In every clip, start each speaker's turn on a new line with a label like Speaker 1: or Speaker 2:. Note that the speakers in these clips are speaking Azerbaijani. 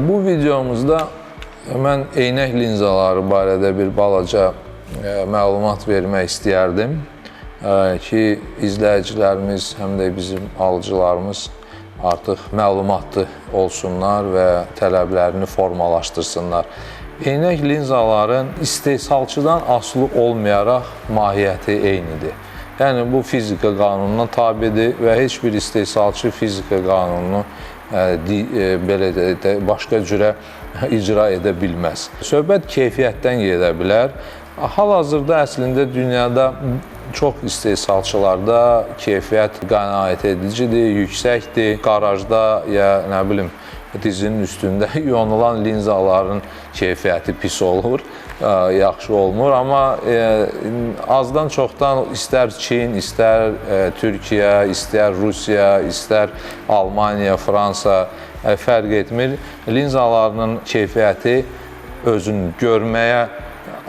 Speaker 1: Bu videomuzda mən eynək linzaları barədə bir balaca məlumat vermək istəyərdim ki, izləyicilərimiz, həm də bizim alıcılarımız artıq məlumatlı olsunlar və tələblərini formalaşdırsınlar. Eynək linzaların istehsalçıdan asılı olmayaraq mahiyyəti eynidir. Yəni, bu fizika qanununa tabidir və heç bir istehsalçı fizika qanununu başqa cürə icra edə bilməz. Söhbət keyfiyyətdən gedə bilər. Hal-hazırda əslində dünyada çox istehsalçılarda keyfiyyət qənaət edicidir, yüksəkdir. Qarajda ya nə bilim dizinin üstündə yonulan linzaların keyfiyyəti pis olur, yaxşı olmur. Amma azdan çoxdan istər Çin, istər Türkiyə, istər Rusiya, istər Almaniya, Fransa fərq etmir. Linzalarının keyfiyyəti özünü görməyə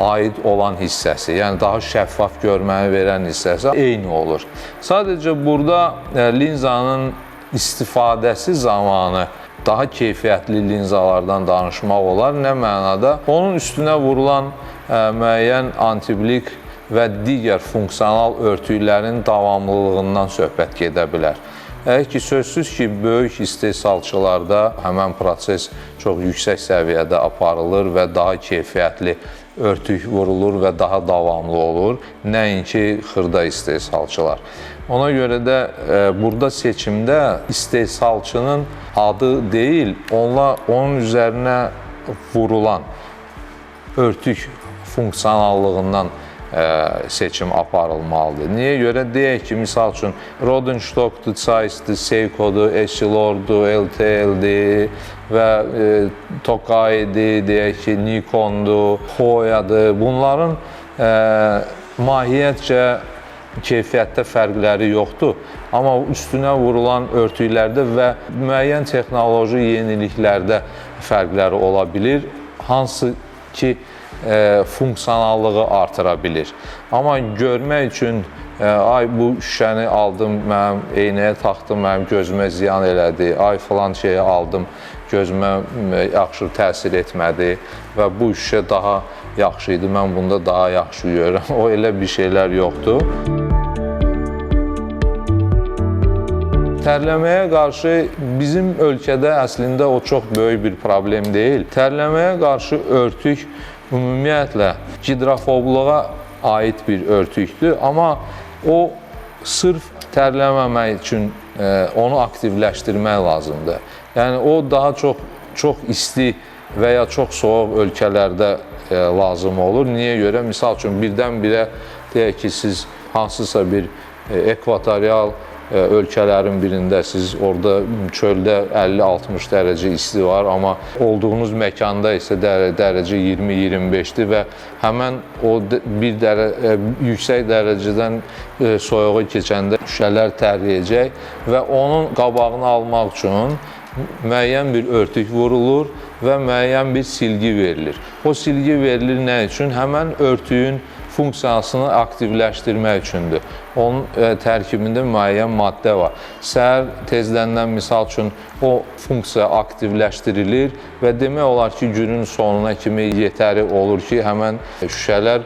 Speaker 1: aid olan hissəsi, yəni daha şəffaf görməni verən hissəsi eyni olur. Sadəcə burada linzanın istifadəsi zamanı daha keyfiyyətli linzalardan danışmaq olar. Nə mənada? Onun üstünə vurulan müəyyən antiblik və digər funksional örtüklərin davamlılığından söhbət gedə bilər. Ki, sözsüz ki, böyük istehsalçılarda həmən proses çox yüksək səviyyədə aparılır və daha keyfiyyətli örtük vurulur və daha davamlı olur, nəinki xırda istehsalçılar. Ona görə də burada seçimdə istehsalçının adı deyil, onun üzərinə vurulan örtük funksionallığından seçim aparılmalıdır. Niyə görə? Deyək ki, misal üçün Rodenstock'dur, Zeiss'dir, Seiko'dur, Essilor'dur, LTL'dir və Tokai'dir, deyək ki, Nikon'dur, Hoya'dır. Bunların mahiyyətcə keyfiyyətdə fərqləri yoxdur. Amma üstünə vurulan örtüklərdə və müəyyən texnoloji yeniliklərdə fərqləri ola bilir, hansı ki, funksionallığı artıra bilir. Amma görmək üçün, ay bu şüşəni aldım, mənim eynəyə taxdım, mənim gözümə ziyan elədi, ay filan şeyi aldım, gözümə yaxşı təsir etmədi və bu şüşə daha yaxşı idi, mən bunda daha yaxşı görürəm. O elə bir şeylər yoxdur. Tərləməyə qarşı bizim ölkədə əslində o çox böyük bir problem deyil. Tərləməyə qarşı örtük ümumiyyətlə gidrofobluğa aid bir örtükdür, amma o sırf tərləməmək üçün onu aktivləşdirmək lazımdır. Yəni o daha çox isti və ya çox soyuq ölkələrdə lazım olur. Niyə görə? Misal üçün birdən-birə deyək ki, siz hansısa bir ekvatorial ölkələrin birində siz orada çöldə 50-60 dərəcə isti var, amma olduğunuz məkanda isə dərəcə 20-25-dir və həmən o yüksək dərəcədən soyuğu keçəndə şüşələr tərləyəcək və onun qabağını almaq üçün müəyyən bir örtük vurulur və müəyyən bir silgi verilir. O silgi verilir nə üçün? Həmən örtüyün funksiyasını aktivləşdirmək üçündür. Onun tərkibində müəyyən maddə var. Səhər tezləndən misal üçün o funksiya aktivləşdirilir və demək olar ki, günün sonuna kimi yetəri olur ki, həmən şüşələr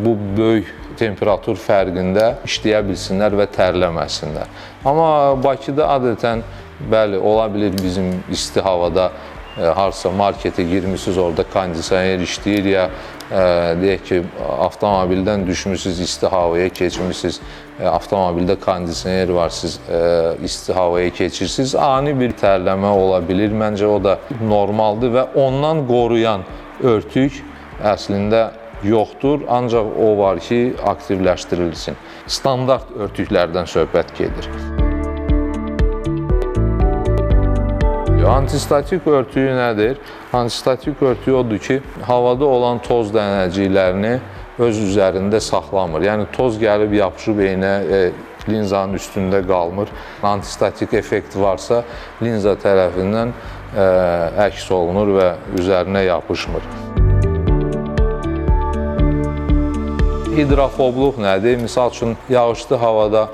Speaker 1: bu böyük temperatur fərqində işləyə bilsinlər və tərləməsinlər. Amma Bakıda adətən, bəli, ola bilir bizim isti havada harsa marketə girmişsiniz, orada kondisioner işləyir ya deyək ki, avtomobildən düşmüşsünüz, isti havaya keçmişsiniz, avtomobildə kondisioner var, siz isti havaya keçirsiniz, ani bir tərləmə ola bilir. Məncə o da normaldır və ondan qoruyan örtük əslində yoxdur, ancaq o var ki, aktivləşdirilsin. Standart örtüklərdən söhbət gedir. Antistatik örtüyü nədir? Antistatik örtüyü odur ki, havada olan toz dənəciklərini öz üzərində saxlamır. Yəni, toz gəlib yapışıb linzanın üstündə qalmır. Antistatik effekt varsa, linza tərəfindən əks olunur və üzərinə yapışmır. Hidrofobluq nədir? Misal üçün, yağışlı havada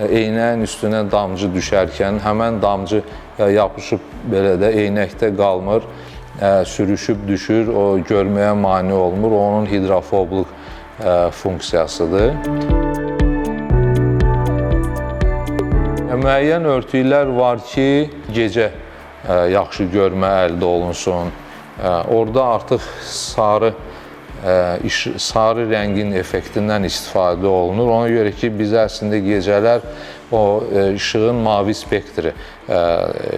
Speaker 1: eynəyin üstünə damcı düşərkən həmən damcı yapışıb belə də eynəkdə qalmır, sürüşüb düşür, o görməyə mane olmur. Onun hidrofobluq funksiyasıdır. Müəyyən örtüklər var ki, gecə yaxşı görmə əldə olunsun. Orada artıq sarı rəngin effektindən istifadə olunur. Ona görə ki, biz əslində gecələr o işığın mavi spektri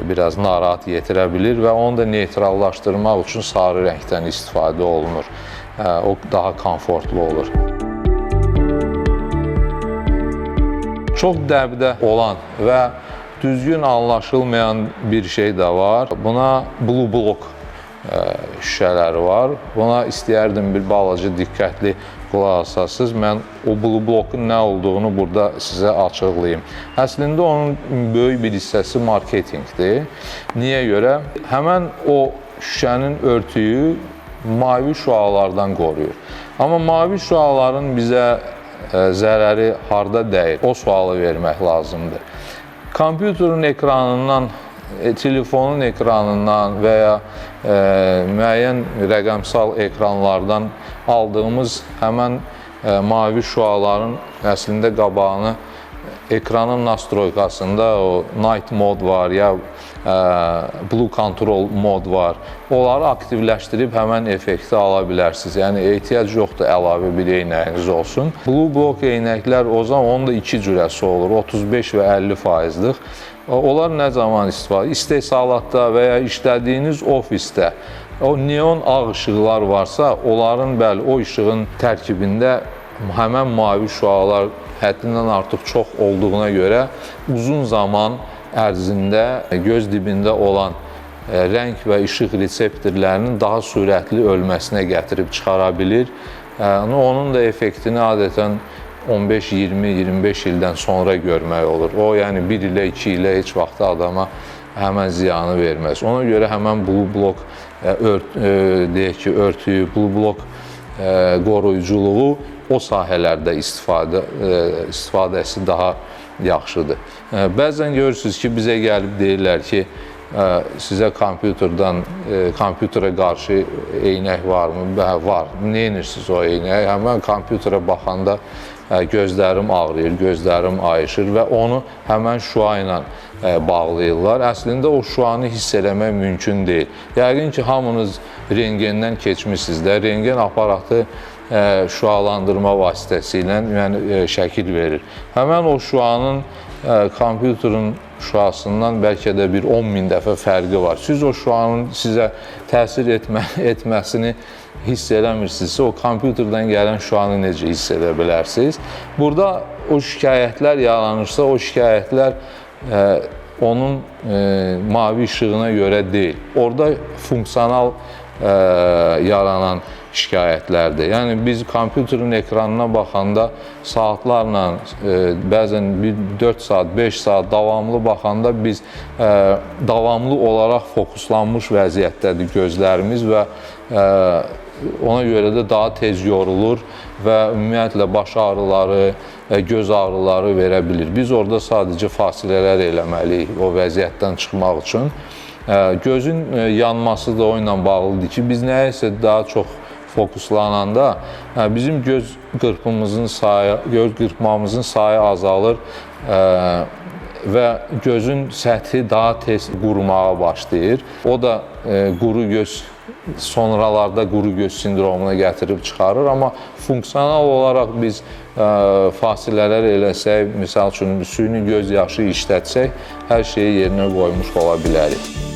Speaker 1: biraz narahat yetirə bilir və onu da neytrallaşdırmaq üçün sarı rəngdən istifadə olunur. O daha komfortlu olur. Çox dəbdə olan və düzgün anlaşılmayan bir şey də var. Buna blue block şüşələri var. Buna istəyərdim bir balaca diqqətli qulaq asasınız. Mən o blue blockun nə olduğunu burada sizə açıqlayayım. Əslində onun böyük bir hissəsi marketinqdir. Niyə görə? Həmən o şüşənin örtüyü mavi şüalardan qoruyur. Amma mavi şüaların bizə zərəri harda dəyir? O sualı vermək lazımdır. Kompüterin ekranından, telefonun ekranından və ya müəyyən rəqəmsal ekranlardan aldığımız həmən mavi şüaların əslində qabağını ekranın nastroykasında o night mod var ya blue control mod var. Onları aktivləşdirib həmən effekti ala bilərsiniz. Yəni ehtiyac yoxdur əlavə bir eynəyiniz olsun. Blue block eynəklər o zaman onun da iki cürəsi olur. 35 və 50%'lik. Onlar nə zaman istifadə? İstehsalatda və ya işlədiyiniz ofisdə o neon ağ işıqlar varsa, onların bəli o işığın tərkibində həmən mavi şüalar həddindən artıq çox olduğuna görə uzun zaman ərzində göz dibində olan rəng və işıq reseptorlarının daha sürətli ölməsinə gətirib çıxara bilir. Onun da effektini adətən 15, 20, 25 ildən sonra görmək olur. O, yəni 1 ilə, 2 ilə heç vaxt adama həmən ziyanı verməz. Ona görə həmən blue block deyək ki, örtüyü, blue block qoruyuculuğu o sahələrdə istifadəsi daha yaxşıdır. Bəzən görürsünüz ki, bizə gəlib deyirlər ki, sizə kompüterə qarşı eynək varmı? Var. Nə edirsiniz o eynək? Həmən kompüterə baxanda gözlərim ağrıyır, gözlərim ayışır və onu həmən şüa ilə bağlayırlar. Əslində o şüanı hiss eləmək mümkün deyil. Yəqin ki, hamınız rengendən keçmişsiniz də. Rengen aparatı şüalandırma vasitəsilə şəkil verir. Həmən o şüanın kompüterin şüasından bəlkə də bir 10.000 dəfə fərqi var. Siz o şüanın sizə təsir etməsini hiss eləmirsinizsə, o kompüterdən gələn şüanı necə hiss edə bilərsiniz? Burada o şikayətlər yaranırsa, o şikayətlər onun mavi işığına görə deyil. Orada funksional yaranan şikayətlərdir. Yəni biz kompüterin ekranına baxanda saatlarla, bəzən 4 saat, 5 saat davamlı baxanda biz davamlı olaraq fokuslanmış vəziyyətdədir gözlərimiz və ona görə də daha tez yorulur və ümumiyyətlə baş ağrıları, göz ağrıları verə bilir. Biz orada sadəcə fasilələr eləməliyik o vəziyyətdən çıxmaq üçün. Gözün yanması da o ilə bağlıdır ki, biz nəyəsə daha çox fokuslananda bizim göz qırpmamızın sayı azalır və gözün səthi daha tez qurumağa başlayır. O da quru göz sonralarda quru göz sindromuna gətirib çıxarır, amma funksional olaraq biz fasilələr eləsək, misal üçün süni göz yaşı işlətsək, hər şeyi yerinə qoymuş ola bilərik.